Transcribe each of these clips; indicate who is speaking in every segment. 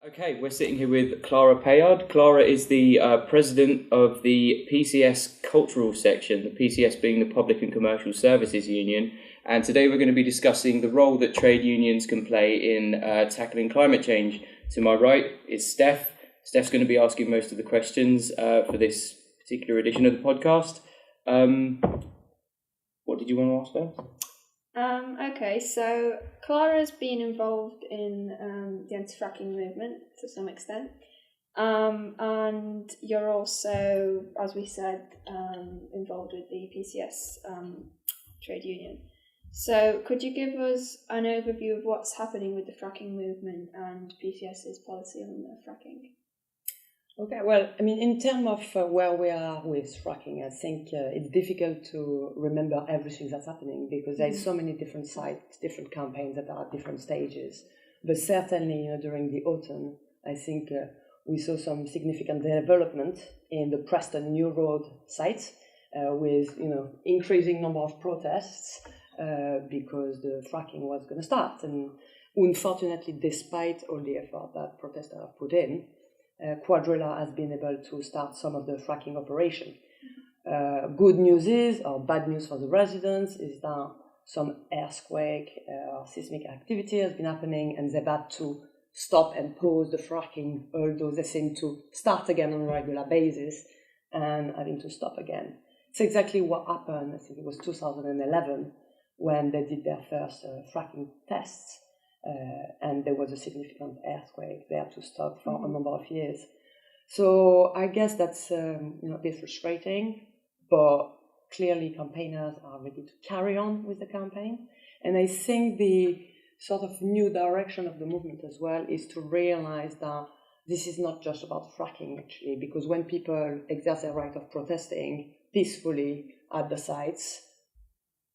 Speaker 1: Okay, we're sitting here with Clara Paillard. Clara is the president of the PCS Cultural Section, the PCS being the Public and Commercial Services Union. And today we're going to be discussing the role that trade unions can play in tackling climate change. To my right is Steph. Steph's going to be asking most of the questions for this particular edition of the podcast. What did you want to ask first?
Speaker 2: Okay, so Clara's been involved in the anti-fracking movement to some extent, and you're also, as we said, involved with the PCS trade union. So could you give us an overview of what's happening with the fracking movement and PCS's policy on fracking?
Speaker 3: Okay, well, I mean, in terms of where we are with fracking, I think it's difficult to remember everything that's happening because there's so many different sites, different campaigns that are at different stages. But certainly, during the autumn, I think we saw some significant development in the Preston New Road site with, increasing number of protests because the fracking was going to start. And unfortunately, despite all the effort that protesters have put in, Quadrilla has been able to start some of the fracking operation. Good news is, or bad news for the residents, is that some earthquake or seismic activity has been happening and they've had to stop and pause the fracking, although they seem to start again on a regular basis and having to stop again. It's exactly what happened, I think it was 2011, when they did their first fracking tests. And there was a significant earthquake. They had to stop for a number of years. So I guess that's a bit frustrating, but clearly campaigners are ready to carry on with the campaign. And I think the sort of new direction of the movement as well is to realize that this is not just about fracking, actually, because when people exercise their right of protesting peacefully at the sites,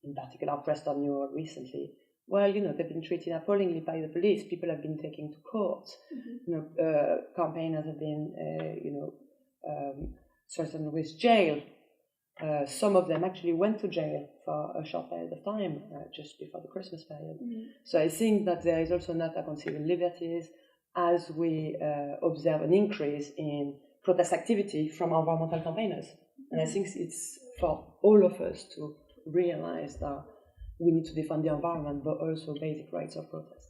Speaker 3: in particular Preston New Road recently, well, they've been treated appallingly by the police. People have been taken to court. Campaigners have been, threatened with jail. Some of them actually went to jail for a short period of time, just before the Christmas period. So I think that there is also an attack on civil liberties as we observe an increase in protest activity from environmental campaigners. And I think it's for all of us to realize that we need to defend the environment, but also basic rights of protest.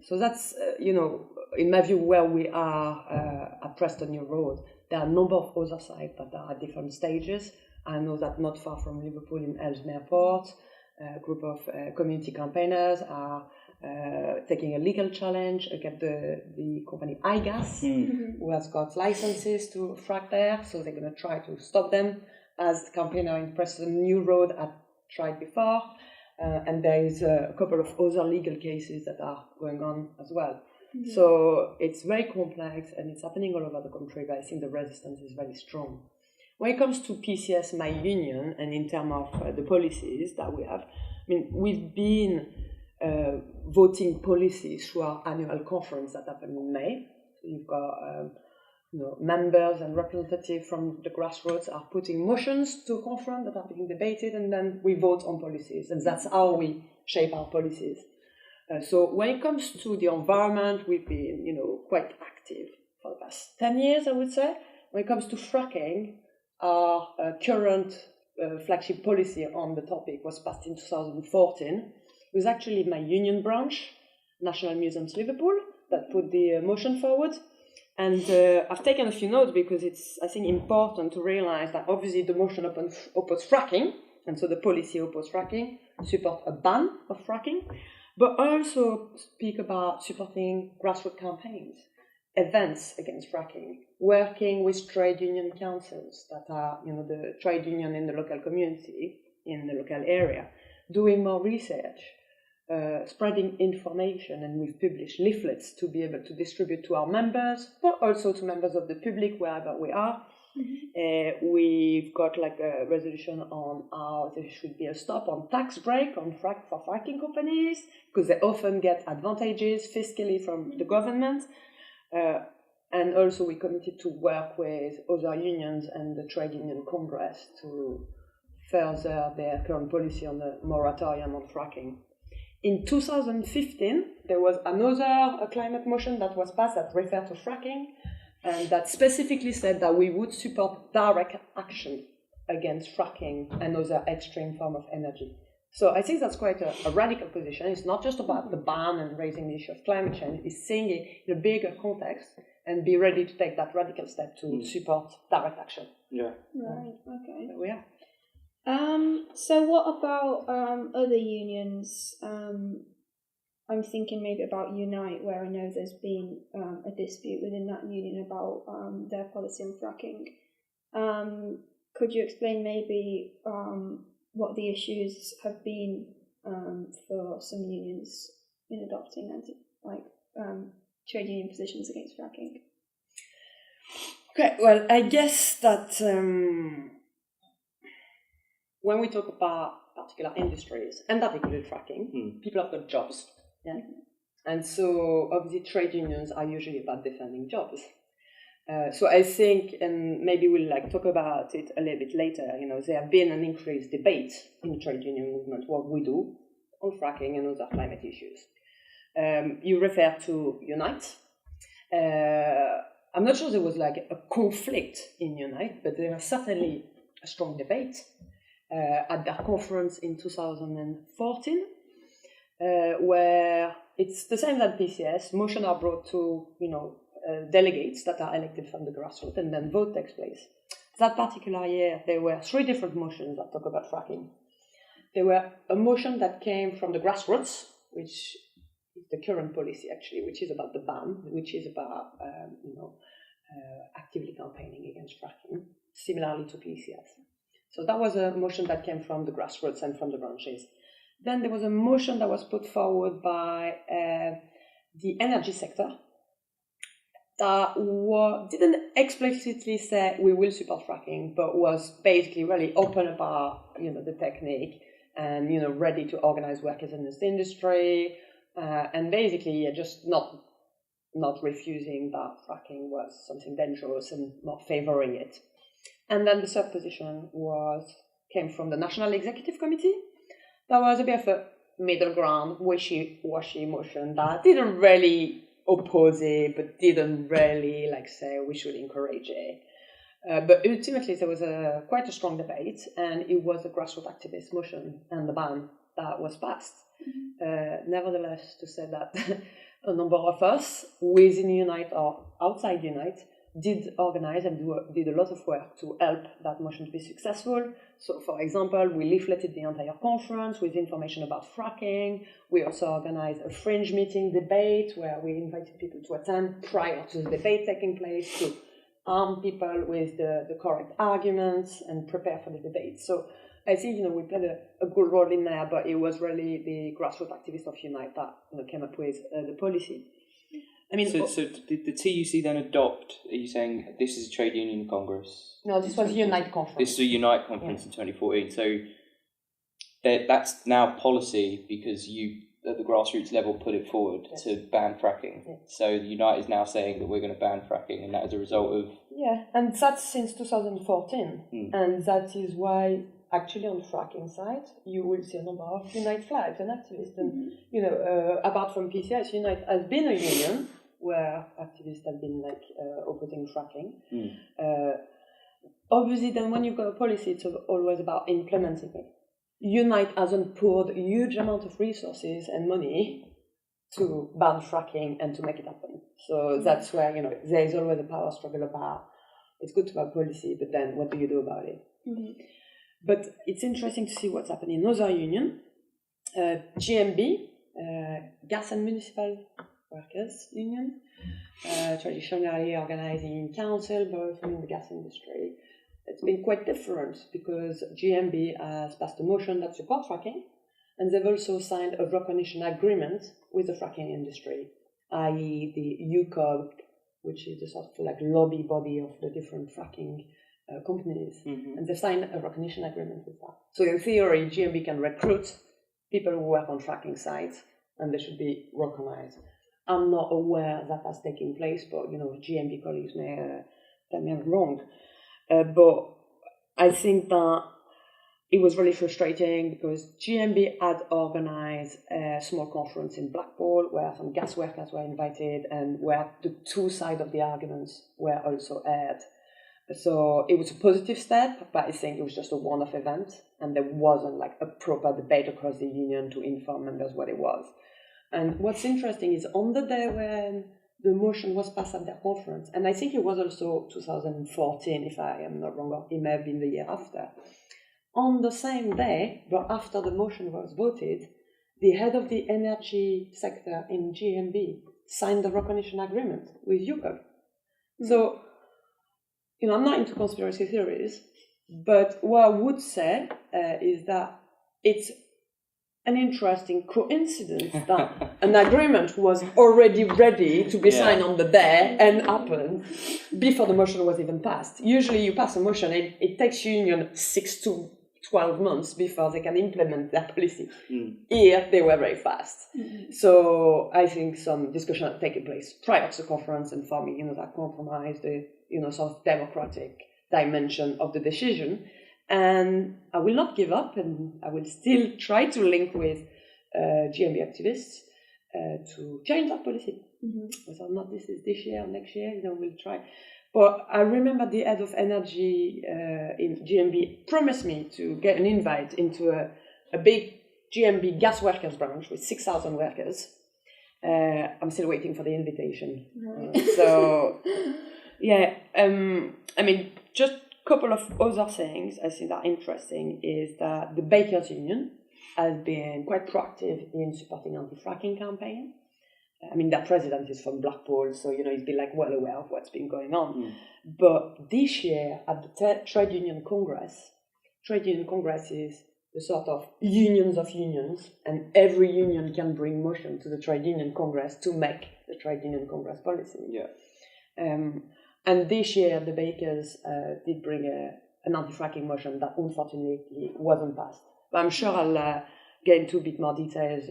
Speaker 3: So that's, in my view, where we are at Preston New Road. There are a number of other sites that are at different stages. I know that not far from Liverpool in Ellesmere Port, a group of community campaigners are taking a legal challenge against the company iGas, who has got licenses to frack there, so they're going to try to stop them, as the campaigner in Preston New Road had tried before. And there is a couple of other legal cases that are going on as well. So it's very complex and it's happening all over the country, but I think the resistance is very strong. When it comes to PCS, my union, and in terms of the policies that we have, we've been voting policies through our annual conference that happened in May. So you've got members and representatives from the grassroots are putting motions to a conference that are being debated, and then we vote on policies, and that's how we shape our policies. So when it comes to the environment, we've been, quite active for the past 10 years, I would say. When it comes to fracking, our current flagship policy on the topic was passed in 2014. It was actually my union branch, National Museums Liverpool, that put the motion forward. And I've taken a few notes because it's, I think, important to realize that obviously the motion opposes fracking, and so the policy opposes fracking, support a ban of fracking, but also speak about supporting grassroots campaigns, events against fracking, working with trade union councils that are, the trade union in the local community, in the local area, doing more research, spreading information, and we've published leaflets to be able to distribute to our members, but also to members of the public wherever we are. We've got a resolution on how there should be a stop on tax break on for fracking companies, because they often get advantages fiscally from the government. And also we committed to work with other unions and the Trade Union Congress to further their current policy on the moratorium on fracking. in 2015, there was another climate motion that was passed that referred to fracking, and that specifically said that we would support direct action against fracking and other extreme form of energy. So I think that's quite a radical position. It's not just about the ban and raising the issue of climate change. It's seeing it in a bigger context and be ready to take that radical step to support direct action.
Speaker 1: Yeah.
Speaker 2: Right. Okay.
Speaker 3: There we are.
Speaker 2: So what about other unions? I'm thinking maybe about Unite, where I know there's been a dispute within that union about their policy on fracking. Could you explain maybe what the issues have been for some unions in adopting trade union positions against fracking?
Speaker 3: Okay, well, I guess that when we talk about particular industries, and that includes fracking, people have got jobs. Yeah? And so obviously trade unions are usually about defending jobs. So I think, and maybe we'll talk about it a little bit later, there have been an increased debate in the trade union movement, what we do on fracking and other climate issues. You refer to Unite. I'm not sure there was a conflict in Unite, but there was certainly a strong debate at their conference in 2014, where it's the same as PCS. Motions are brought to, delegates that are elected from the grassroots, and then vote takes place. That particular year, there were 3 different motions that talk about fracking. There were a motion that came from the grassroots, which is the current policy actually, which is about the ban, which is about actively campaigning against fracking, similarly to PCS. So that was a motion that came from the grassroots and from the branches. Then there was a motion that was put forward by the energy sector that didn't explicitly say we will support fracking, but was basically really open about the technique and ready to organize workers in this industry, and basically just not refusing that fracking was something dangerous and not favoring it. And then the third position came from the National Executive Committee. That was a bit of a middle ground, wishy-washy motion that didn't really oppose it, but didn't really say we should encourage it. But ultimately, there was quite a strong debate, and it was a grassroots activist motion and the ban that was passed. Nevertheless, to say that a number of us within Unite or outside Unite did organize and did a lot of work to help that motion to be successful. So, for example, we leafleted the entire conference with information about fracking. We also organized a fringe meeting debate where we invited people to attend prior to the debate taking place to arm people with the correct arguments and prepare for the debate. So I think we played a good role in there, but it was really the grassroots activists of Unite that came up with the policy. I mean,
Speaker 1: so did the TUC then adopt? Are you saying this is a trade union congress?
Speaker 3: No, this was a Unite conference.
Speaker 1: This is a Unite conference in 2014. So that's now policy because you, at the grassroots level, put it forward to ban fracking. Yes. So Unite is now saying that we're going to ban fracking, and that is a result of...
Speaker 3: Yeah, and that's since 2014. And that is why, actually, on the fracking side, you will see a number of Unite flags and activists. And, apart from PCS, Unite has been a union where activists have been opposing fracking. Obviously, then when you've got a policy, it's always about implementing it. Unite hasn't poured a huge amount of resources and money to ban fracking and to make it happen. So that's where, there is always a power struggle about, it's good to have policy, but then what do you do about it? But it's interesting to see what's happening in other unions. GMB, Gas and Municipal Workers Union, traditionally organizing council, both in the gas industry. It's been quite different because GMB has passed a motion that supports fracking, and they've also signed a recognition agreement with the fracking industry, i.e. the UCOG, which is the sort of lobby body of the different fracking companies, and they signed a recognition agreement with that. So in theory, GMB can recruit people who work on fracking sites, and they should be recognized. I'm not aware that has taken place, but GMB colleagues may tell me I'm wrong. But I think that it was really frustrating because GMB had organized a small conference in Blackpool where some gas workers were invited and where the two sides of the arguments were also aired. So it was a positive step, but I think it was just a one-off event, and there wasn't like a proper debate across the union to inform members what it was. And what's interesting is on the day when the motion was passed at their conference, and I think it was also 2014, if I am not wrong, or it may have been the year after. On the same day, but after the motion was voted, the head of the energy sector in GMB signed the recognition agreement with UCOG. So, I'm not into conspiracy theories, but what I would say is that it's an interesting coincidence that an agreement was already ready to be signed on the day and happened before the motion was even passed. Usually you pass a motion, it takes union 6 to 12 months before they can implement their policy. Here, they were very fast. So I think some discussion had taken place prior to the conference, and for me, that compromised the, sort of democratic dimension of the decision. And I will not give up, and I will still try to link with GMB activists to change that policy. So not this year, next year, we'll try. But I remember the head of energy in GMB promised me to get an invite into a big GMB gas workers branch with 6,000 workers. I'm still waiting for the invitation. Just a couple of other things I think are interesting is that the Bakers Union has been quite proactive in supporting anti-fracking campaign. Their president is from Blackpool, so, he's been well aware of what's been going on. But this year at the Trade Union Congress is the sort of unions of unions, and every union can bring motion to the Trade Union Congress to make the Trade Union Congress policy. And this year the bakers did bring an anti-fracking motion that unfortunately wasn't passed. But I'm sure I'll get into a bit more details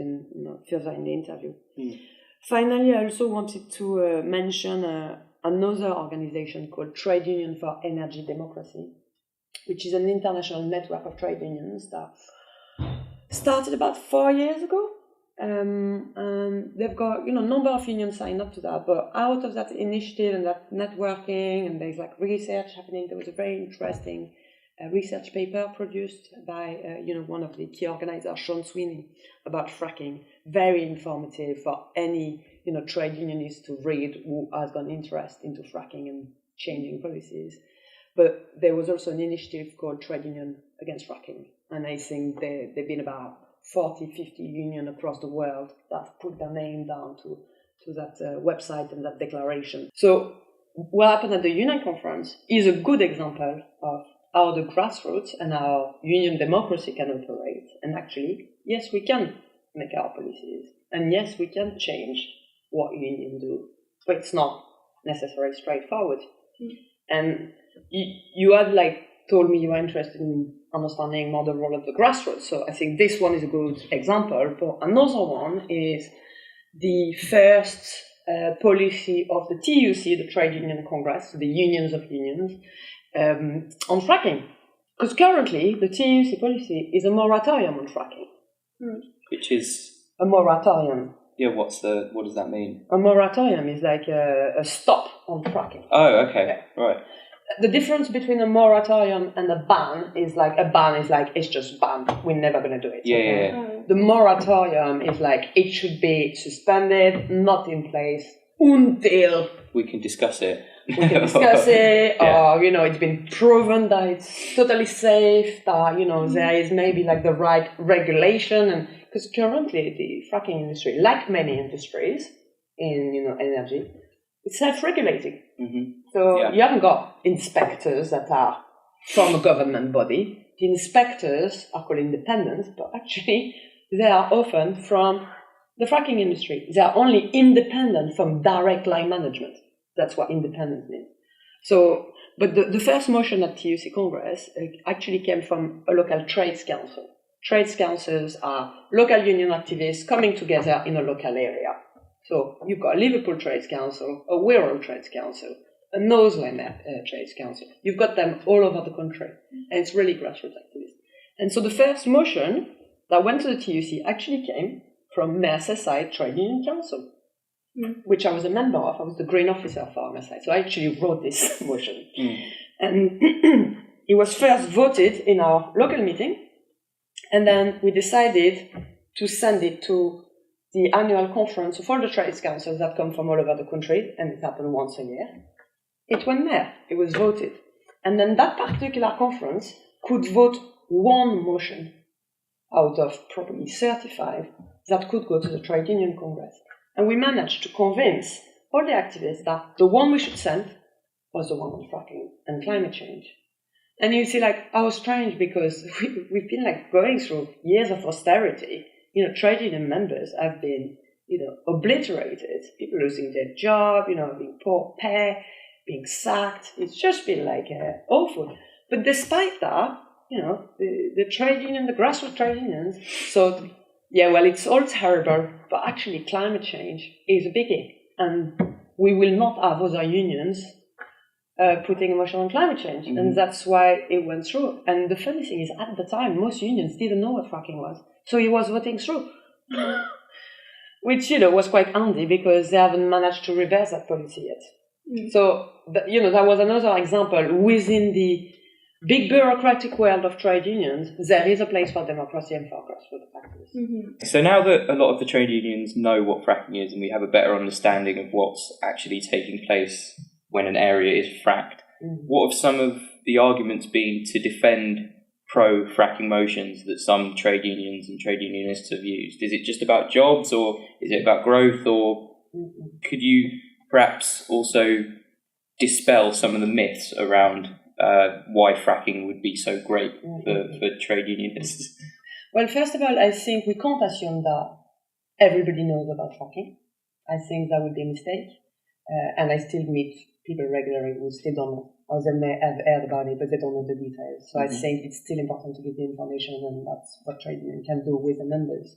Speaker 3: further in the interview. Finally, I also wanted to mention another organization called Trade Union for Energy Democracy, which is an international network of trade unions that started about 4 years ago. And they've got, a number of unions signed up to that, but out of that initiative and that networking, and there's research happening, there was a very interesting research paper produced by, one of the key organizers, Sean Sweeney, about fracking. Very informative for any, trade unionist to read who has got interest into fracking and changing policies. But there was also an initiative called Trade Union Against Fracking, and I think they've been about 40, 50 unions across the world that have put their name down to that website and that declaration. So what happened at the union conference is a good example of how the grassroots and how union democracy can operate. And actually, yes, we can make our policies. And yes, we can change what unions do. But it's not necessarily straightforward. And you had told me you were interested in understanding more the role of the grassroots. So I think this one is a good example. But another one is the first policy of the TUC, the Trade Union Congress, the unions of unions, on fracking. Because currently the TUC policy is a moratorium on fracking.
Speaker 1: Which is?
Speaker 3: A moratorium.
Speaker 1: Yeah, what does that mean?
Speaker 3: A moratorium is a stop on fracking.
Speaker 1: Oh, okay, right.
Speaker 3: The difference between a moratorium and a ban is it's just banned. We're never going to do it.
Speaker 1: Yeah.
Speaker 3: The moratorium is it should be suspended, not in place until
Speaker 1: we can discuss it.
Speaker 3: Or it's been proven that it's totally safe. That there is maybe the right regulation, and because currently the fracking industry, like many industries in energy, it's self-regulating. So you haven't got inspectors that are from a government body. The inspectors are called independent, but actually they are often from the fracking industry. They are only independent from direct line management. That's what independent means. So, but the first motion at TUC Congress actually came from a local trades council. Trades councils are local union activists coming together in a local area. So you've got a Liverpool Trades Council, a Wirral Trades Council, a Northern Trades Council. You've got them all over the country, and it's really grassroots activists. And so the first motion that went to the TUC actually came from Merseyside Trade Union Council, which I was a member of. I was the green officer for Merseyside. So I actually wrote this motion. And it was first voted in our local meeting, and then we decided to send it to the annual conference of all the trades councils that come from all over the country, and it happened once a year. It went there. It was voted. And then that particular conference could vote one motion out of probably 35 that could go to the Trade Union Congress. And we managed to convince all the activists that the one we should send was the one on fracking and climate change. And you see, like, how strange, because we've been, like, going through years of austerity. You know, trade union members have been, obliterated. People losing their job, being poor pay, being sacked. It's just been, like, awful. But despite that, the trade union, the grassroots trade unions, so, yeah, well, it's all terrible, but actually climate change is a biggie. And we will not have other unions putting a motion on climate change. And that's why it went through. And the funny thing is, at the time, most unions didn't know what fracking was. So it was voting through. Which, was quite handy because they haven't managed to reverse that policy yet. So, that was another example. Within the big bureaucratic world of trade unions, there is a place for democracy and for grassroots activists.
Speaker 1: So now that a lot of the trade unions know what fracking is and we have a better understanding of what's actually taking place when an area is fracked, what have some of the arguments been to defend pro-fracking motions that some trade unions and trade unionists have used? Is it just about jobs, or is it about growth, or could you perhaps also dispel some of the myths around why fracking would be so great for trade unionists?
Speaker 3: Well, first of all, I think we can't assume that everybody knows about fracking. I think that would be a mistake. And I still meet people regularly who still don't know, or they may have heard about it, but they don't know the details. So I think it's still important to give the information, and that's what trade union can do with the members.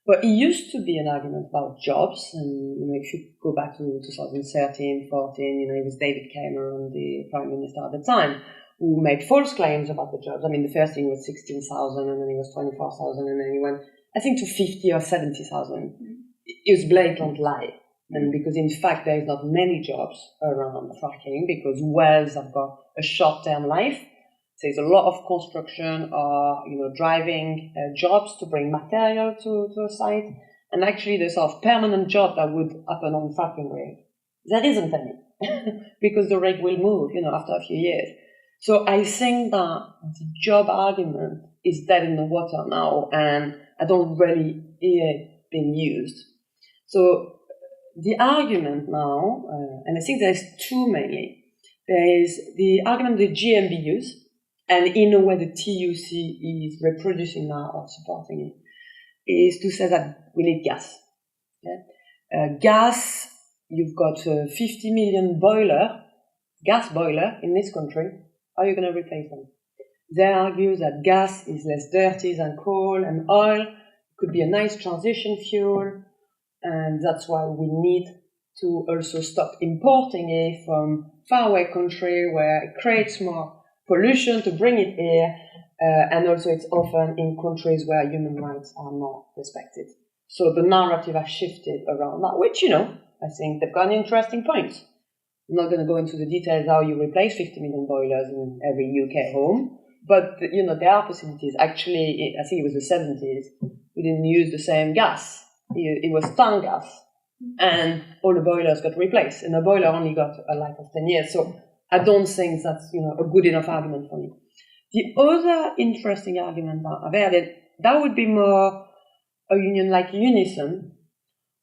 Speaker 3: But it used to be an argument about jobs, and if you go back to 2013, 14, it was David Cameron, the Prime Minister at the time, who made false claims about the jobs. I mean, the first thing was 16,000, and then it was 24,000, and then he went, I think, to 50 or 70,000. It was blatant lie. And because in fact there is not many jobs around fracking, because wells have got a short-term life. So there's a lot of construction or driving jobs to bring material to a site, and actually the sort of permanent job that would happen on fracking rig, there isn't any because the rig will move after a few years. So I think that the job argument is dead in the water now, and I don't really hear it being used. So the argument now, and I think there's two mainly. There is the argument the GMB use, and in a way the TUC is reproducing now or supporting it, is to say that we need gas. Okay? Gas, you've got a 50 million gas boiler in this country. How are you going to replace them? They argue that gas is less dirty than coal and oil, could be a nice transition fuel, and that's why we need to also stop importing it from faraway country where it creates more pollution to bring it here, and also it's often in countries where human rights are not respected. So the narrative has shifted around that, which, I think they've got an interesting point. I'm not going to go into the details how you replace 50 million boilers in every UK home, but, there are possibilities. Actually, I think it was the 70s, we didn't use the same gas. It was tongue gas, and all the boilers got replaced, and the boiler only got a life of 10 years. So I don't think that's a good enough argument for me. The other interesting argument I've heard, that would be more a union like Unison,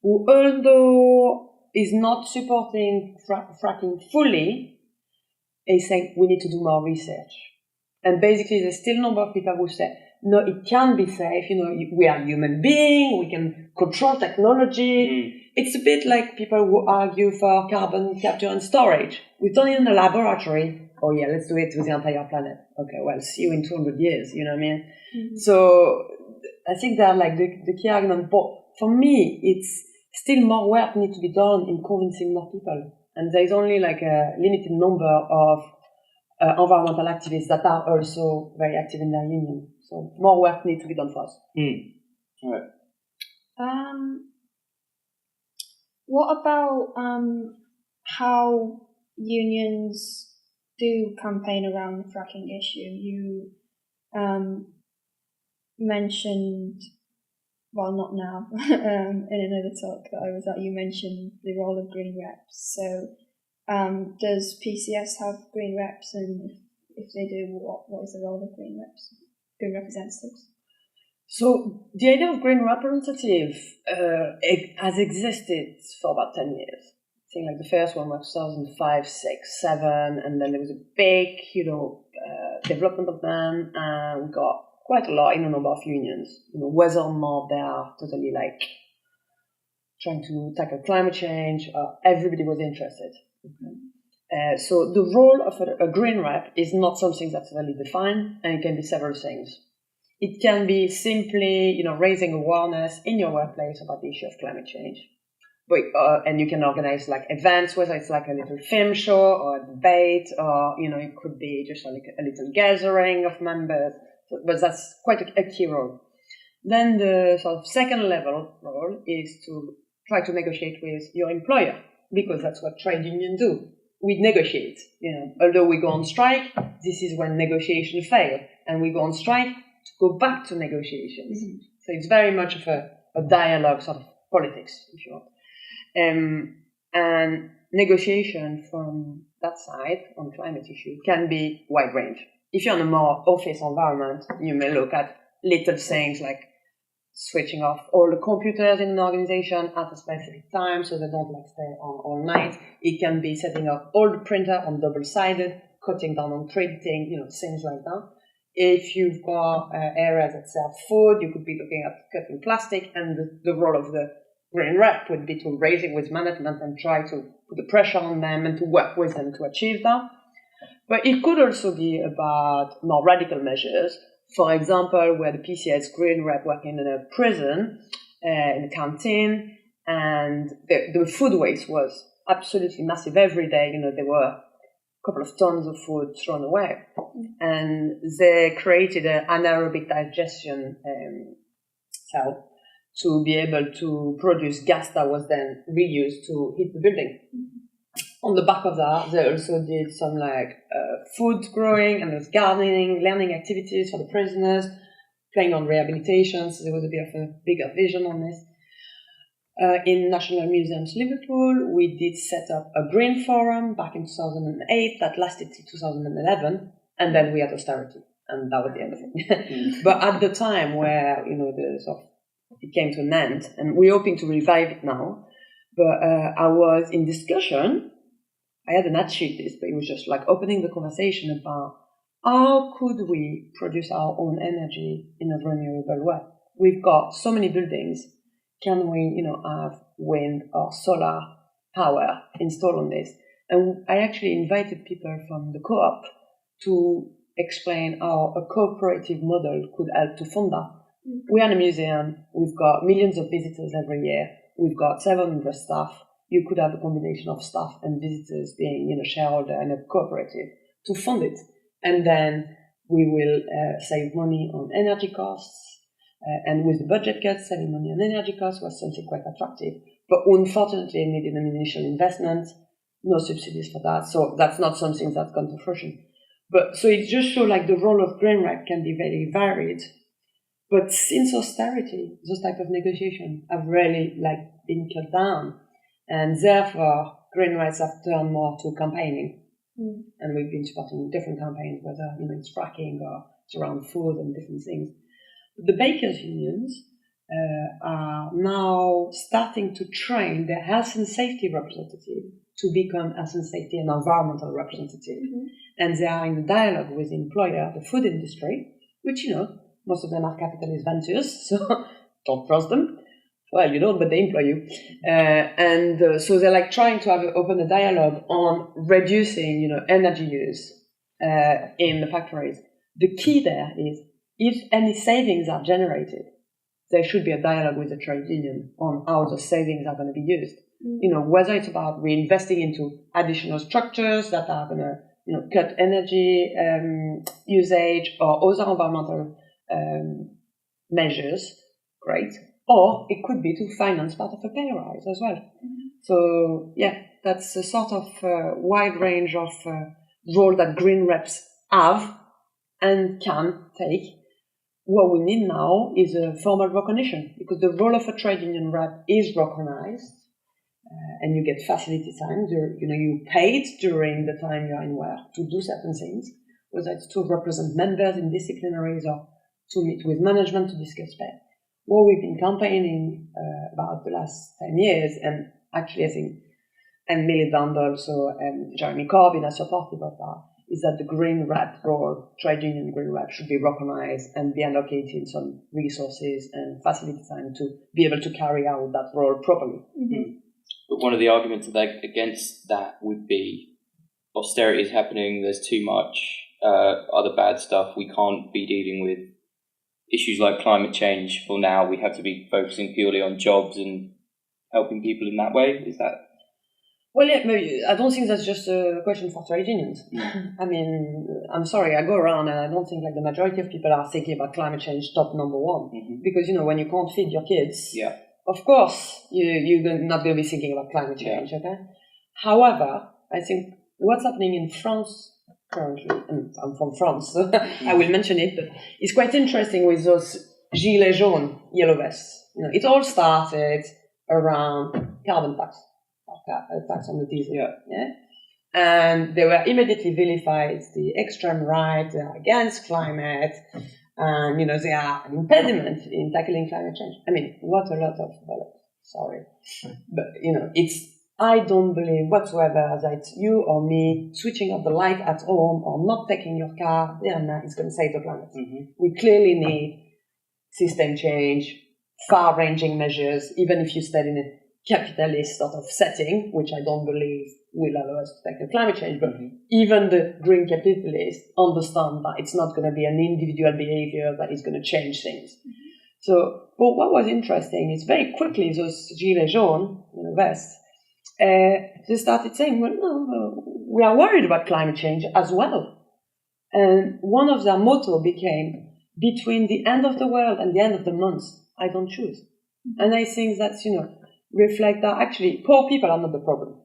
Speaker 3: who, although is not supporting fracking fully, is saying we need to do more research. And basically, there's still a number of people who say, no, it can be safe. We are human beings. We can control technology. It's a bit like people who argue for carbon capture and storage. We've done it in the laboratory. Oh yeah, let's do it with the entire planet. Okay, well, see you in 200 years. You know what I mean? So I think they're like the key argument. But for me, it's still more work needs to be done in convincing more people. And there's only like a limited number of environmental activists that are also very active in their union. So more work needs to be done for us.
Speaker 1: Right.
Speaker 2: What about how unions do campaign around the fracking issue? You mentioned, well, not now, in another talk that I was at, you mentioned the role of green reps. So does PCS have green reps, and if they do, what is the role of green reps, green representatives?
Speaker 3: So the idea of green representative has existed for about 10 years. I think like the first one was 2005, 6, 7, and then there was a big, development of them, and got quite a lot in a number of unions. Whether or not they are totally like trying to tackle climate change, everybody was interested. So the role of a green rep is not something that's really defined, and it can be several things. It can be simply, raising awareness in your workplace about the issue of climate change. But, and you can organize like events, whether it's like a little film show or a debate, or, it could be just like a little gathering of members. But that's quite a key role. Then the sort of second level role is to try to negotiate with your employer, because that's what trade unions do. We negotiate. Although we go on strike, this is when negotiations fail, and we go on strike to go back to negotiations. Mm-hmm. So it's very much of a dialogue, sort of politics, if you want. And negotiation from that side on climate issue can be wide range. If you're in a more office environment, you may look at little things like switching off all the computers in an organization at a specific time so they don't stay on all night. It can be setting up all the printer on double-sided, cutting down on printing, things like that. If you've got areas that sell food, you could be looking at cutting plastic, and the role of the green rep would be to raise it with management and try to put the pressure on them and to work with them to achieve that. But it could also be about more radical measures. For example, where the PCS green rep working in a prison, in a canteen, and the food waste was absolutely massive every day. There were a couple of tons of food thrown away. And they created an anaerobic digestion cell to be able to produce gas that was then reused to heat the building. On the back of that, they also did some food growing, and there's gardening, learning activities for the prisoners, playing on rehabilitation. So there was a bit of a bigger vision on this. In National Museums Liverpool, we did set up a green forum back in 2008 that lasted till 2011, and then we had austerity, and that was the end of it. But at the time where it came to an end, and we're hoping to revive it now. But I was in discussion. I hadn't achieved this, but it was just opening the conversation about how could we produce our own energy in a renewable way. We've got so many buildings. Can we, have wind or solar power installed on this? And I actually invited people from the co-op to explain how a cooperative model could help to fund that. We are in a museum. We've got millions of visitors every year. We've got 700 staff. You could have a combination of staff and visitors being, shareholder in a cooperative to fund it. And then we will save money on energy costs. And with the budget cuts, saving money on energy costs was something quite attractive. But unfortunately, it needed an initial investment, no subsidies for that. So that's not something that's gone to fruition. But so it just shows the role of green rep can be very varied. But since austerity, those type of negotiations have really been cut down. And therefore, green rights have turned more to campaigning. And we've been supporting different campaigns, whether it's fracking or it's around food and different things. The bakers' unions are now starting to train their health and safety representative to become health and safety and environmental representative. And they are in a dialogue with the employer, the food industry, which, most of them are capitalist ventures, so don't trust them. Well, you don't, but they employ you. So they're trying to open a dialogue on reducing, energy use in the factories. The key there is if any savings are generated, there should be a dialogue with the trade union on how those savings are going to be used. Whether it's about reinvesting into additional structures that are going to, cut energy usage or other environmental measures, great. Or it could be to finance part of a pay rise as well. So yeah, that's a sort of wide range of role that green reps have and can take. What we need now is a formal recognition, because the role of a trade union rep is recognized, and you get facility time. You paid during the time you're in work to do certain things, whether it's to represent members in disciplinaries or to meet with management to discuss pay. What we've been campaigning about the last 10 years, and actually I think, and Miliband also, and Jeremy Corbyn are supportive of that, is that the green rep role, trade union green rep, should be recognized and be allocated some resources and facility time to be able to carry out that role properly.
Speaker 1: But one of the arguments against that would be austerity is happening, there's too much other bad stuff, we can't be dealing with issues like climate change for now, we have to be focusing purely on jobs and helping people in that way. Is that?
Speaker 3: Well, yeah, maybe. I don't think that's just a question for trade unions. I mean, I'm sorry, I go around and I don't think like the majority of people are thinking about climate change top number one. Because, when you can't feed your kids, of course, you're not going to be thinking about climate change, okay? However, I think what's happening in France currently, and I'm from France, so I will mention it, but it's quite interesting with those gilets jaunes, yellow vests. It all started around carbon tax, tax on the diesel. And they were immediately vilified, the extreme right, they are against climate, and they are an impediment in tackling climate change. I mean, what a lot of bollocks, sorry. But, I don't believe whatsoever that you or me switching off the light at home or not taking your car is going to save the planet. We clearly need system change, far-ranging measures, even if you stay in a capitalist sort of setting, which I don't believe will allow us to tackle climate change, but even the green capitalists understand that it's not going to be an individual behavior that is going to change things. So, but what was interesting is very quickly those gilets jaunes, vests, they started saying, well, no, we are worried about climate change as well. And one of their motto became, between the end of the world and the end of the month, I don't choose. And I think that's, reflect that actually poor people are not the problem.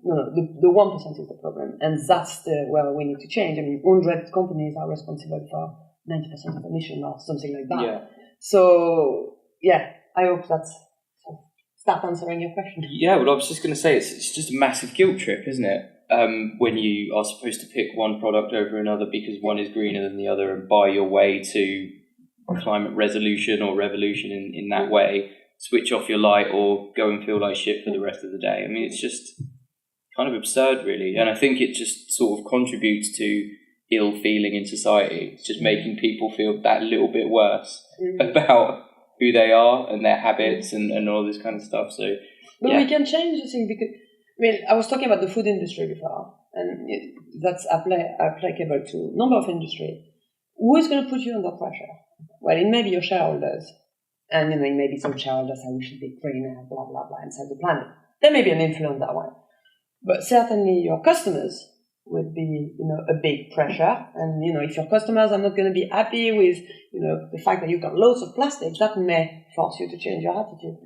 Speaker 3: No, the 1% is the problem. And that's where we need to change. I mean, 100 companies are responsible for 90% of emission or something like that. So, I hope that's start answering your question.
Speaker 1: Yeah, well, I was just going to say, it's just a massive guilt trip, isn't it? When you are supposed to pick one product over another because one is greener than the other and buy your way to climate resolution or revolution in that way, switch off your light or go and feel like shit for the rest of the day. I mean, it's just kind of absurd, really. And I think it just sort of contributes to ill feeling in society. It's just making people feel that little bit worse about who they are and their habits and all this kind of stuff. So,
Speaker 3: but we can change the thing because, I was talking about the food industry before, and that's applicable to a number of industries. Who is going to put you under pressure? Well, it may be your shareholders, and it may be some shareholders say we should be greener, blah, blah, blah, and save the planet. There may be an influence that way. But certainly your customers would be, a big pressure. And, if your customers are not going to be happy with, the fact that you've got loads of plastic, that may force you to change your attitude.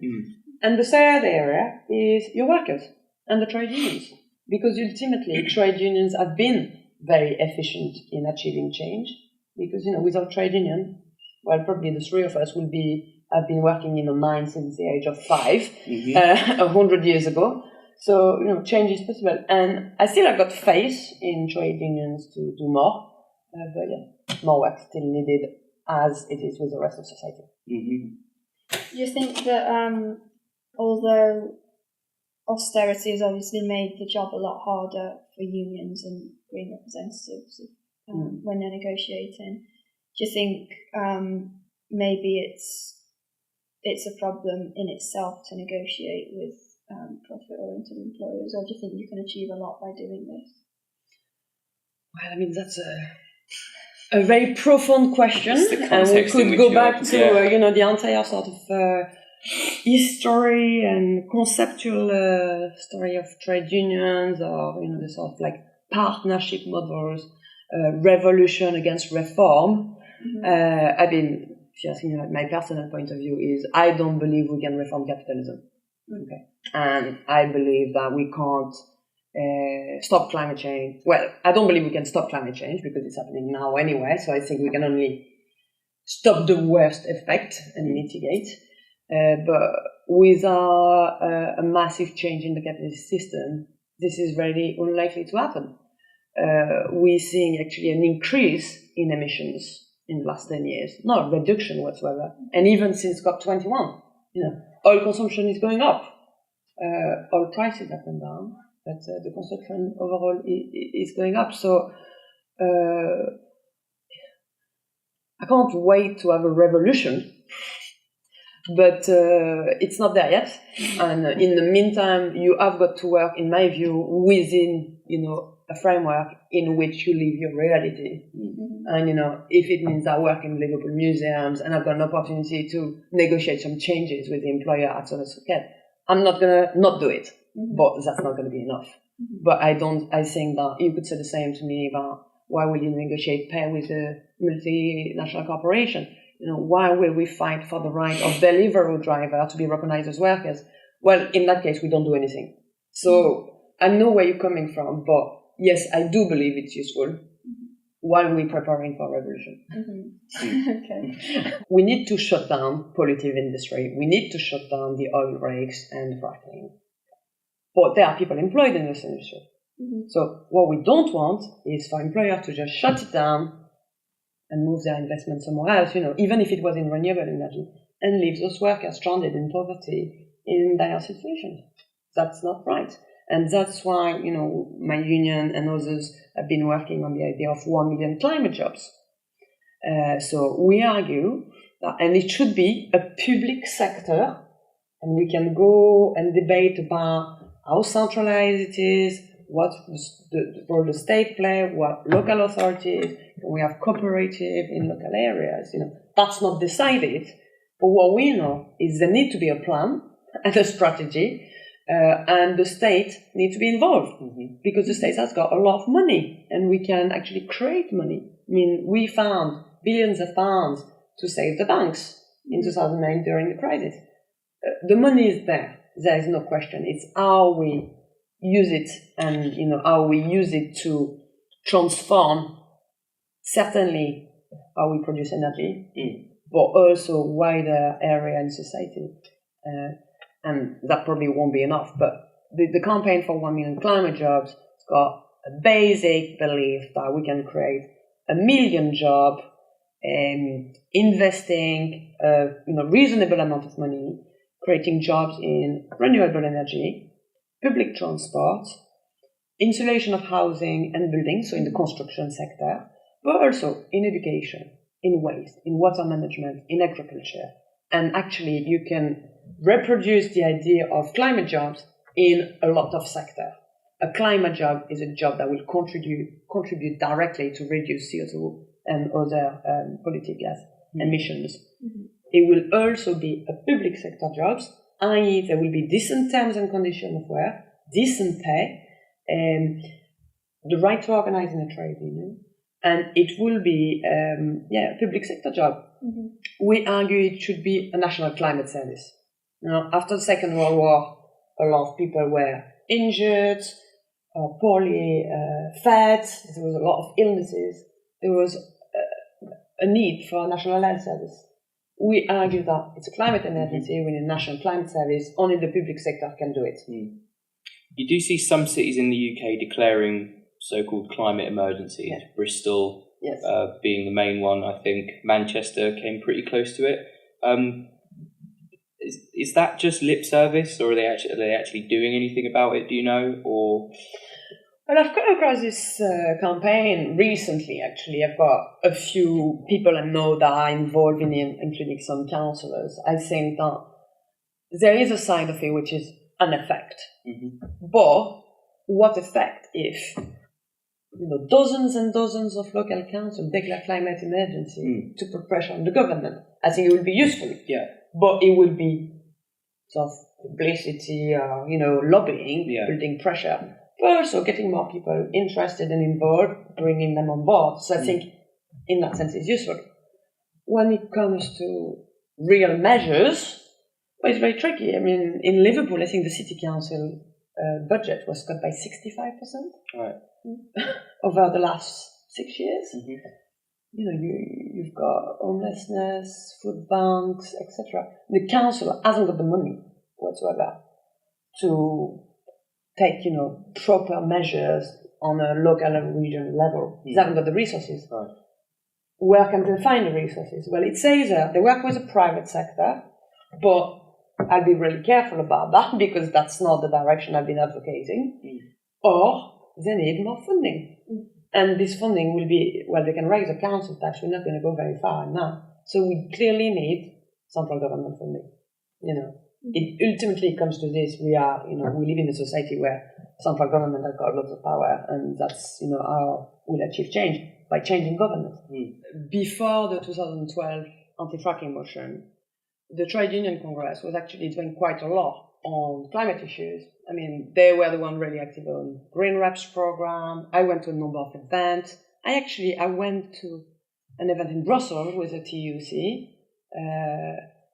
Speaker 3: And the third area is your workers and the trade unions. Because ultimately, trade unions have been very efficient in achieving change. Because, without trade union, well, probably the three of us have been working in a mine since the age of 5, 100 years ago. So, change is possible. And I still have got faith in trade unions to do more. But more work still needed as it is with the rest of society.
Speaker 2: Do you think that although austerity has obviously made the job a lot harder for unions and green representatives when they're negotiating, do you think maybe it's a problem in itself to negotiate with profit-oriented employers, or do you think you can achieve a lot by doing this?
Speaker 3: Well, I mean, that's a very profound question, and we could go back to the entire sort of history and conceptual story of trade unions, or the sort of like partnership models, revolution against reform. I mean, if you're asking my personal point of view is I don't believe we can reform capitalism. Okay. And I believe that we can't stop climate change. Well, I don't believe we can stop climate change because it's happening now anyway. So I think we can only stop the worst effect and mitigate. But without a massive change in the capitalist system, this is very unlikely to happen. We're seeing actually an increase in emissions in the last 10 years, not a reduction whatsoever. And even since COP21, oil consumption is going up. Oil prices have gone down, but the consumption overall is going up. So I can't wait to have a revolution, but it's not there yet. And in the meantime, you have got to work, in my view, within, a framework in which you live your reality. And, if it means I work in Liverpool museums and I've got an opportunity to negotiate some changes with the employer at some scale, I'm not going to not do it. But that's not going to be enough. But I think that you could say the same to me about why will you negotiate pay with a multinational corporation? Why will we fight for the right of Deliveroo driver to be recognized as workers? Well, in that case, we don't do anything. So I know where you're coming from, but yes, I do believe it's useful while we're preparing for revolution.
Speaker 2: Okay.
Speaker 3: We need to shut down pollutive industry. We need to shut down the oil rigs and fracking. But there are people employed in this industry. So what we don't want is for employers to just shut it down and move their investment somewhere else, even if it was in renewable energy, and leave those workers stranded in poverty in dire situations. That's not right. And that's why, my union and others have been working on the idea of 1 million climate jobs. So we argue that, and it should be a public sector, and we can go and debate about how centralized it is, what the role the state play, what local authorities, we have cooperative in local areas. That's not decided. But what we know is there need to be a plan and a strategy. And the state needs to be involved because the state has got a lot of money and we can actually create money. I mean, we found billions of pounds to save the banks in 2009 during the crisis. The money is there. There is no question. It's how we use it and, how we use it to transform certainly how we produce energy, but also wider area in society. And that probably won't be enough. But the campaign for 1 million climate jobs has got a basic belief that we can create 1 million jobs, investing a reasonable amount of money, creating jobs in renewable energy, public transport, insulation of housing and buildings, so in the construction sector, but also in education, in waste, in water management, in agriculture. And actually you can reproduce the idea of climate jobs in a lot of sectors. A climate job is a job that will contribute directly to reduce CO2 and other polluting gas emissions. It will also be a public sector jobs, i.e. there will be decent terms and conditions of work, decent pay, the right to organize in a trade union, and it will be a public sector job. We argue it should be a national climate service. After the Second World War, a lot of people were injured, poorly fed, there was a lot of illnesses, there was a need for a national health service. We argue that it's a climate emergency, we need a national climate service, only the public sector can do it.
Speaker 1: You do see some cities in the UK declaring so-called climate emergencies, Bristol being the main one, I think. Manchester came pretty close to it. Is that just lip service, or are they actually doing anything about it? Do you know? Or
Speaker 3: well, I've come across this campaign recently. Actually, I've got a few people I know that are involved in it, including some councillors. I think that there is a side of it which is an effect, but what effect if dozens and dozens of local councils declare climate emergency to put pressure on the government? I think it would be useful. But it would be sort of publicity or, lobbying, building pressure, but also getting more people interested and involved, bringing them on board. So I think in that sense it's useful. when it comes to real measures, well, it's very tricky. I mean, in Liverpool, I think the city council budget was cut by 65%
Speaker 1: Right.
Speaker 3: over the last 6 years.
Speaker 1: Mm-hmm.
Speaker 3: You know, you've got homelessness, food banks, etc. The council hasn't got the money whatsoever to take, proper measures on a local and regional level. They haven't got the resources.
Speaker 1: Right.
Speaker 3: Where can they find the resources? Well, it says they work with the private sector, but I'll be really careful about that because that's not the direction I've been advocating. Or they need more funding. And this funding will be, well, they can raise a council tax. We're not going to go very far now. So we clearly need central government funding. It ultimately comes to this. We live in a society where central government has got lots of power, and that's, how we'll achieve change, by changing governance. Before the 2012 anti-fracking motion, the Trade Union Congress was actually doing quite a lot on climate issues. I mean, they were the one really active on Green Reps program. I went to a number of events. I went to an event in Brussels with the TUC,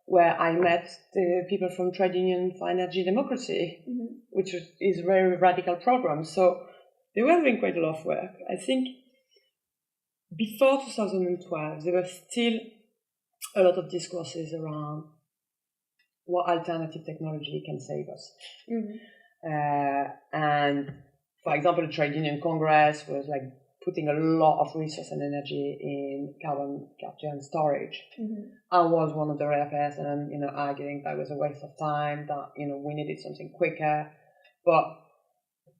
Speaker 3: where I met the people from Trade Union for Energy Democracy, which is a very radical program. So they were doing quite a lot of work. I think before 2012, there were still a lot of discourses around what alternative technology can save us. And for example, the Trade Union Congress was like putting a lot of resource and energy in carbon capture and storage. I was one of the rare person, arguing that was a waste of time, that, we needed something quicker, but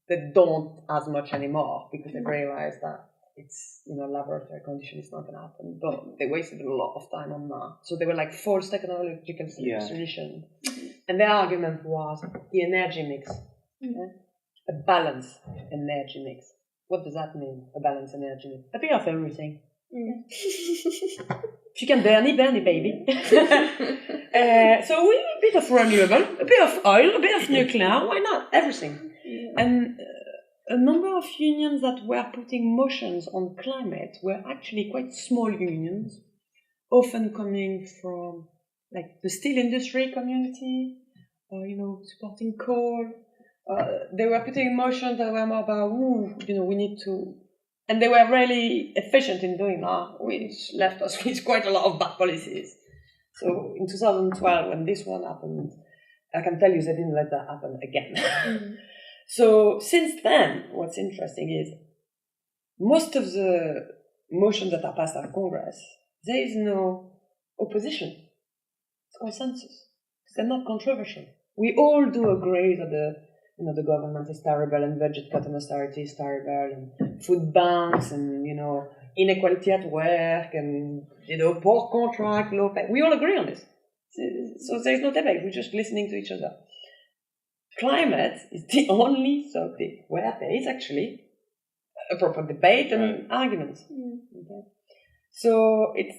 Speaker 3: they don't as much anymore because they've realized that it's, laboratory condition is not going to happen, but they wasted a lot of time on that. So they were like false technological solutions. And their argument was the energy mix, a balanced energy mix. What does that mean, a balanced energy mix? A bit of everything. If you can burn it, baby. So we a bit of renewable, a bit of oil, a bit of nuclear, why not? Everything. And a number of unions that were putting motions on climate were actually quite small unions, often coming from like the steel industry community, or, supporting coal. They were putting motions that were more about, we need to, and they were really efficient in doing that, which left us with quite a lot of bad policies. So in 2012, when this one happened, I can tell you they didn't let that happen again. So since then, what's interesting is most of the motions that are passed at Congress, there is no opposition. It's consensus. They're not controversial. We all do agree that the government is terrible and budget cut and austerity is terrible and food banks and, inequality at work and, poor contract, low pay. We all agree on this. So there's no debate. We're just listening to each other. Climate is the only subject where there is actually a proper debate and arguments. Okay. So it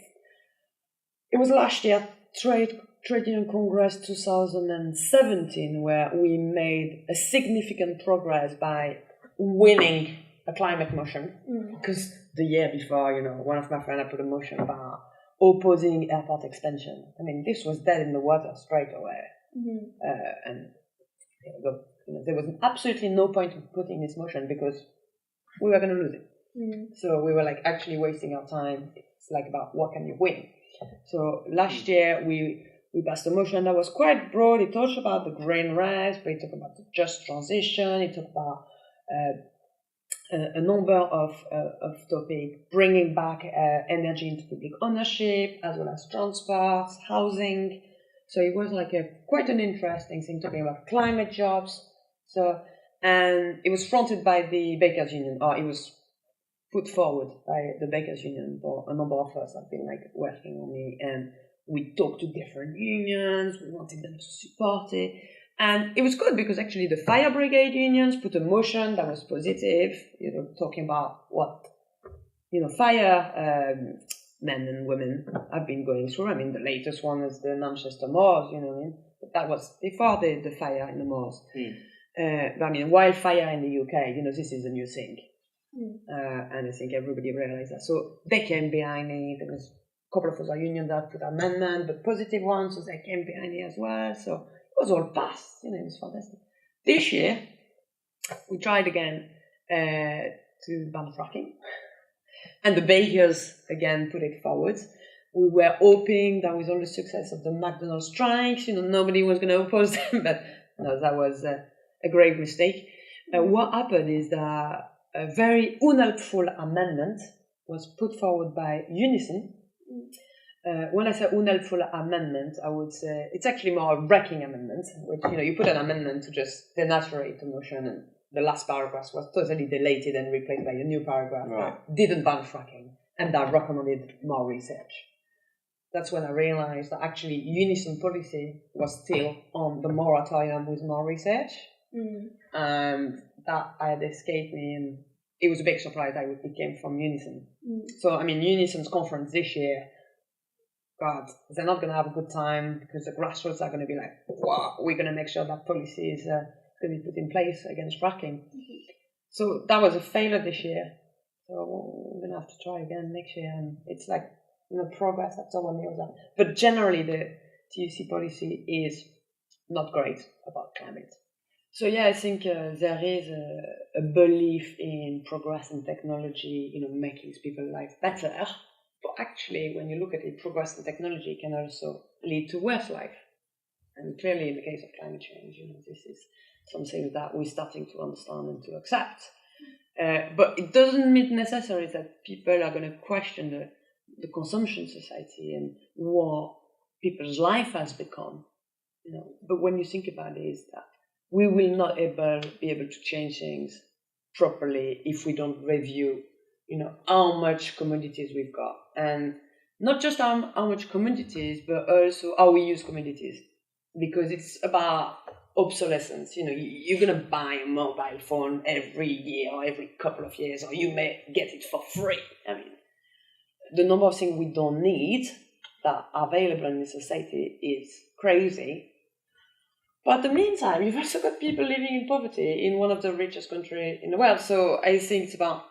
Speaker 3: was last year, Trade Union Congress 2017, where we made a significant progress by winning a climate motion. Because the year before, one of my friends had put a motion about opposing airport expansion. I mean, this was dead in the water straight away. And there was absolutely no point in putting this motion because we were going to lose it. So we were like actually wasting our time. It's like about what can you win? So last year we passed a motion that was quite broad. It talked about the green rise, but it talked about the just transition. It talked about a number of topics, bringing back energy into public ownership, as well as transport, housing. So it was like quite an interesting thing, talking about climate jobs. So, and it was fronted by the Bakers Union, or it was put forward by the Bakers Union. For a number of us have been like working on it, and we talked to different unions. We wanted them to support it, and it was good because actually the fire brigade unions put a motion that was positive, talking about what fire men and women have been going through. I mean, the latest one is the Manchester Moors, but that was before the fire in the Moors. But I mean, wildfire in the UK, this is a new thing. And I think everybody realized that. So they came behind it. There was couple of other unions that put amendment, but positive ones, so they came behind it as well. So it was all passed. It was fantastic. This year, we tried again to ban fracking, and the bakers again put it forward. We were hoping that with all the success of the McDonald's strikes, nobody was going to oppose them, but no, that was a grave mistake. What happened is that a very unhelpful amendment was put forward by Unison. When I say unhelpful amendment, I would say it's actually more a wrecking amendment, which, you put an amendment to just denaturate the motion, and the last paragraph was totally deleted and replaced by a new paragraph that didn't ban fracking and that recommended more research. That's when I realized that actually Unison policy was still on the moratorium with more research. And that had escaped me, and it was a big surprise that it came from Unison. So, Unison's conference this year, God, they're not going to have a good time because the grassroots are going to be like, wow, we're going to make sure that policy is going to be put in place against fracking. So that was a failure this year. So we're going to have to try again next year. And it's like, progress after 1 year. But generally, the TUC policy is not great about climate. So I think there is a belief in progress in technology, making people's life better. But actually, when you look at it, progress in technology can also lead to worse life. And clearly, in the case of climate change, this is something that we're starting to understand and to accept. But it doesn't mean necessarily that people are going to question the consumption society and what people's life has become. But when you think about it, is that we will not be able to change things properly if we don't review, how much commodities we've got, and not just how much commodities, but also how we use commodities, because it's about obsolescence. You're gonna buy a mobile phone every year or every couple of years, or you may get it for free. The number of things we don't need that are available in the society is crazy. But in the meantime, you've also got people living in poverty in one of the richest countries in the world. So I think it's about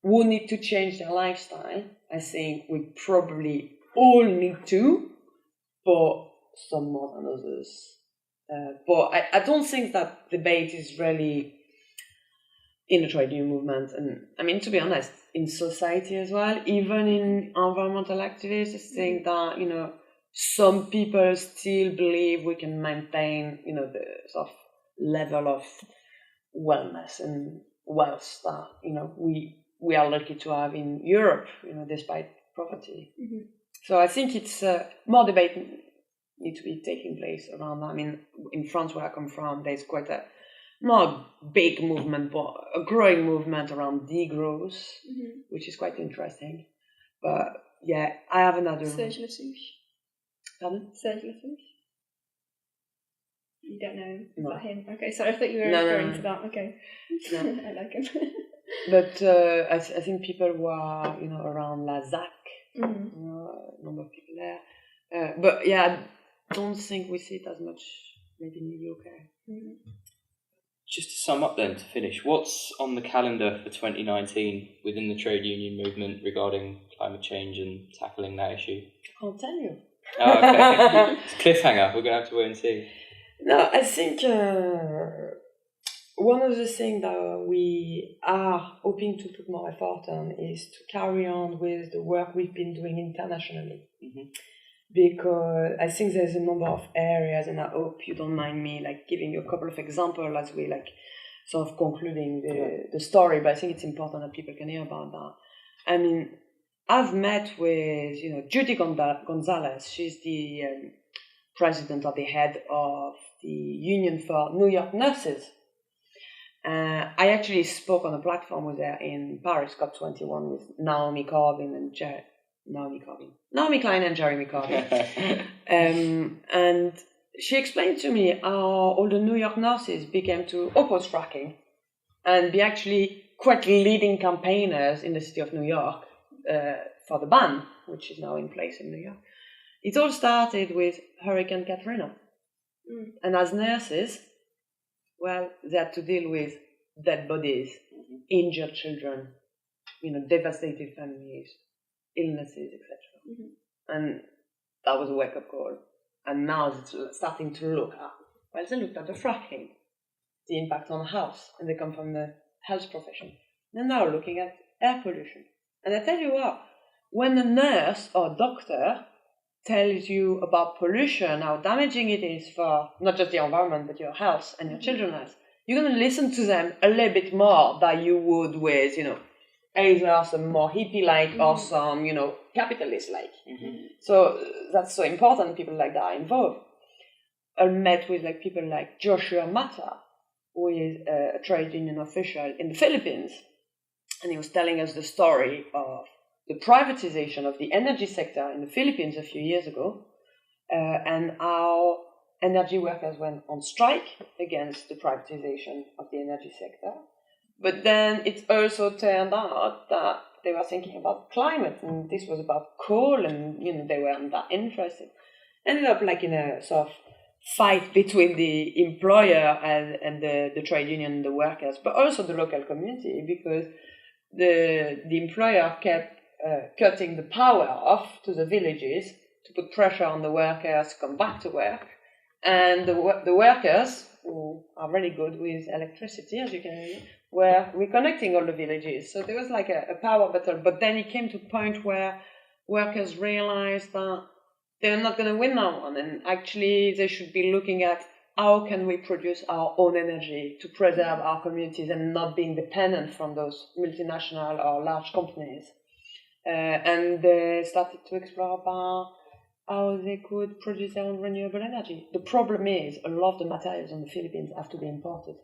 Speaker 3: who need to change their lifestyle. I think we probably all need to, but some more than others. But I don't think that debate is really in the trade union movement. And to be honest, in society as well, even in environmental activists, I think that, some people still believe we can maintain, the sort of level of wellness and wealth that, we are lucky to have in Europe, despite poverty. So I think it's more debate need to be taking place around that. In France, where I come from, there's quite a not big movement, but a growing movement around degrowth, which is quite interesting. But I have another. Pardon?
Speaker 2: Serge Lefouche? You don't know about him? Okay, sorry, I thought you were referring to that. Okay. No. I like him.
Speaker 3: But I think people who are, around La ZAC, a number of people there. But I don't think we see it as much maybe in the UK.
Speaker 1: Just to sum up then, to finish, what's on the calendar for 2019 within the trade union movement regarding climate change and tackling that issue?
Speaker 3: I can't tell you.
Speaker 1: Oh, okay. It's a cliffhanger. We're going to have to wait and see.
Speaker 3: No, I think one of the things that we are hoping to put more effort on is to carry on with the work we've been doing internationally. Because I think there's a number of areas, and I hope you don't mind me giving you a couple of examples as we sort of concluding the story, but I think it's important that people can hear about that. I've met with, Judy Gonzalez. She's the president or the head of the Union for New York Nurses. I actually spoke on a platform with her in Paris, COP21, with Naomi Klein and Jeremy Corbyn. And she explained to me how all the New York nurses began to oppose fracking and be actually quite leading campaigners in the city of New York for the ban, which is now in place in New York. It all started with Hurricane Katrina. And as nurses, they had to deal with dead bodies, injured children, devastated families, illnesses, etc. And that was a wake-up call. And now it's starting to look at, well, they looked at the fracking, the impact on health, and they come from the health profession. They're now looking at air pollution. And I tell you what, when a nurse or doctor tells you about pollution, how damaging it is for not just the environment, but your health and your children's health, you're going to listen to them a little bit more than you would with, either some more hippie-like or some, capitalist-like. So that's so important, people like that are involved. I met with people like Joshua Mata, who is a trade union official in the Philippines, and he was telling us the story of the privatization of the energy sector in the Philippines a few years ago, and how energy workers went on strike against the privatization of the energy sector. But then it also turned out that they were thinking about climate, and this was about coal, and they weren't that interested. Ended up in a sort of fight between the employer and the trade union and the workers, but also the local community, because the employer kept cutting the power off to the villages to put pressure on the workers to come back to work. And the workers, who are really good with electricity, as you can hear, were reconnecting all the villages. So there was a power battle. But then it came to a point where workers realized that they're not going to win that one. And actually, they should be looking at how can we produce our own energy to preserve our communities and not being dependent from those multinational or large companies. And they started to explore about how they could produce their own renewable energy. The problem is a lot of the materials in the Philippines have to be imported.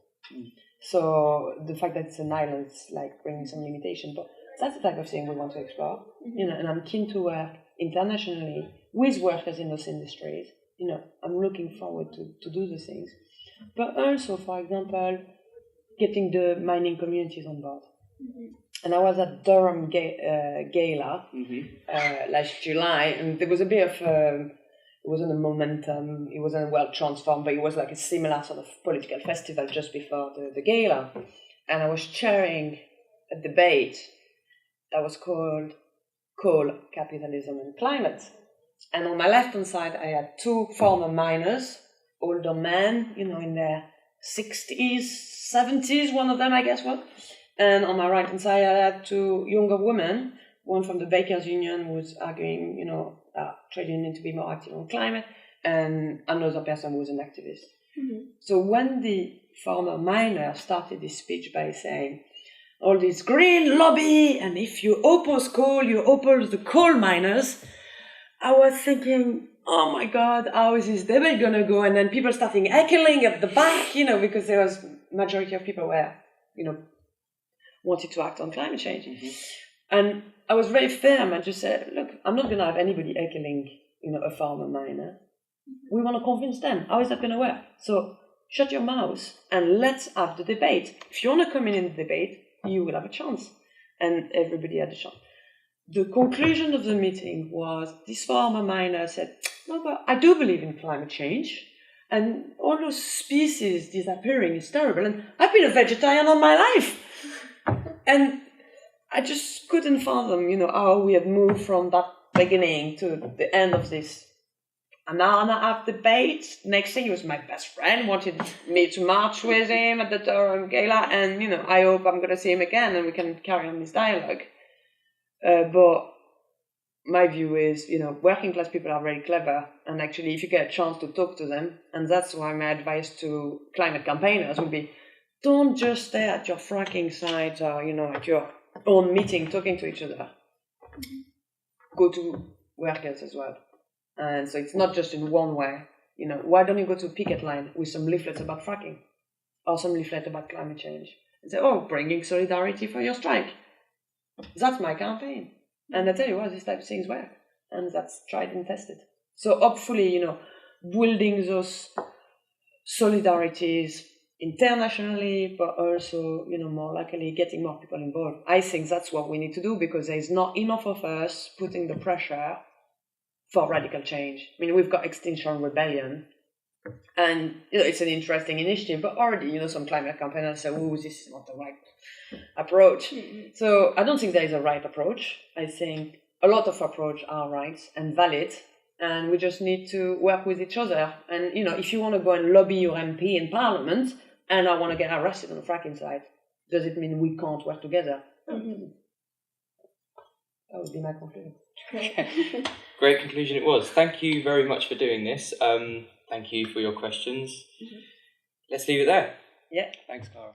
Speaker 3: So the fact that it's an island is bringing some limitation, but that's the type of thing we want to explore. And I'm keen to work internationally with workers in those industries. I'm looking forward to do the things. But also, for example, getting the mining communities on board. And I was at Durham Gala last July, and there was a bit of, it wasn't a momentum, it wasn't a World Transform, but it was a similar sort of political festival just before the gala. And I was chairing a debate that was called Coal, Capitalism and Climate. And on my left-hand side, I had two former miners, older men, in their 60s, 70s, one of them, I guess, was. And on my right-hand side, I had two younger women, one from the Bakers Union who was arguing, that trade union to be more active on climate, and another person who was an activist. So when the former miner started his speech by saying, all this green lobby, and if you oppose coal, you oppose the coal miners, I was thinking, oh my God, how is this debate going to go? And then people starting heckling at the back, because there was majority of people were, wanted to act on climate change. And I was very firm and just said, look, I'm not going to have anybody heckling, a farmer miner. We want to convince them. How is that going to work? So shut your mouth and let's have the debate. If you want to come in the debate, you will have a chance. And everybody had a chance. The conclusion of the meeting was this farmer miner said, no, but I do believe in climate change. And all those species disappearing is terrible. And I've been a vegetarian all my life. And I just couldn't fathom, how we had moved from that beginning to the end of this an hour and a half debate. Next thing, he was my best friend, wanted me to march with him at the Durham Gala, and, I hope I'm going to see him again and we can carry on this dialogue. But my view is, working class people are very clever, and actually if you get a chance to talk to them, and that's why my advice to climate campaigners would be, don't just stay at your fracking sites or, at your own meeting talking to each other. Go to workers as well. And so it's not just in one way. Why don't you go to a picket line with some leaflets about fracking or some leaflet about climate change and say, bringing solidarity for your strike. That's my campaign. And I tell you what, this type of things work. And that's tried and tested. So hopefully, building those solidarities internationally, but also, more likely getting more people involved. I think that's what we need to do, because there's not enough of us putting the pressure for radical change. I mean, we've got Extinction Rebellion, and it's an interesting initiative, but already, some climate campaigners say, this is not the right approach. So I don't think there is a right approach. I think a lot of approach are right and valid, and we just need to work with each other. And, you know, if you want to go and lobby your MP in Parliament, and I want to get arrested on the fracking side, does it mean we can't work together?
Speaker 2: Mm-hmm.
Speaker 3: That would be my conclusion.
Speaker 1: Great conclusion it was. Thank you very much for doing this. Thank you for your questions. Let's leave it there.
Speaker 3: Yeah.
Speaker 1: Thanks, Clara.